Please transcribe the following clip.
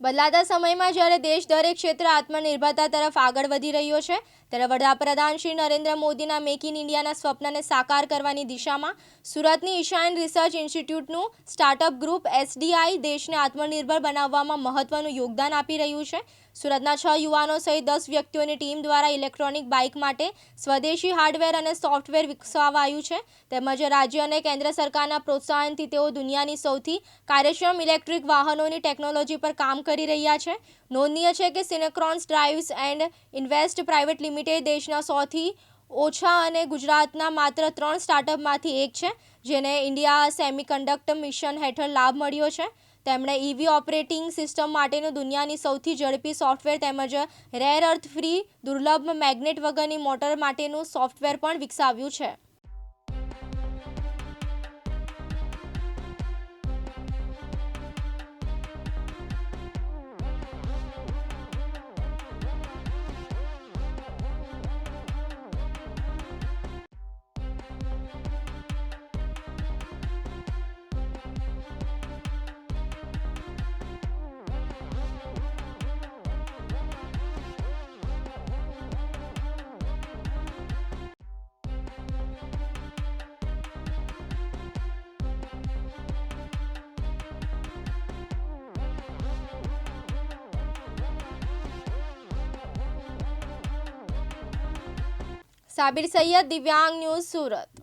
બદલાતા સમયમાં જ્યારે દેશ દરેક ક્ષેત્રે આત્મનિર્ભરતા તરફ આગળ વધી રહ્યો છે, ત્યારે વડાપ્રધાન શ્રી નરેન્દ્ર મોદીના મેક ઇન ઇન્ડિયાના સ્વપ્નને સાકાર કરવાની દિશામાં સુરતની ઈશાન રિસર્ચ ઇન્સ્ટિટ્યૂટનું સ્ટાર્ટઅપ ગ્રુપ એસડીઆઈ દેશને આત્મનિર્ભર બનાવવામાં મહત્વનું યોગદાન આપી રહ્યું છે. સુરતના 6 યુવાનો સહિત 10 વ્યક્તિઓની ટીમ દ્વારા ઇલેક્ટ્રોનિક બાઇક માટે સ્વદેશી હાર્ડવેર અને સોફ્ટવેર વિકસાવાયું છે. તેમજ રાજ્ય અને કેન્દ્ર સરકારના પ્રોત્સાહનથી તેઓ દુનિયાની સૌથી કાર્યક્ષમ ઇલેક્ટ્રિક વાહનોની ટેકનોલોજી પર કામ કરી રહ્યા છે. નોંધનીય છે કે સિનેક્રોન્સ drives and invest private limited દેશના સૌથી ઓછા અને ગુજરાતના માત્ર 3 સ્ટાર્ટઅપમાંથી એક છે, જેને ઇન્ડિયા સેમિકન્ડક્ટર મિશન હેઠળ લાભ મળ્યો છે. તેમણે ઈવી ઓપરેટિંગ સિસ્ટમ માટેનું દુનિયાની સૌથી ઝડપી સોફ્ટવેર તેમજ રેર અર્થ ફ્રી દુર્લભ મેગ્નેટ વગરની મોટર માટેનું સોફ્ટવેર પણ વિકસાવ્યું છે. સાબિર સૈયદ, દિવ્યાંગ ન્યૂઝ, સુરત.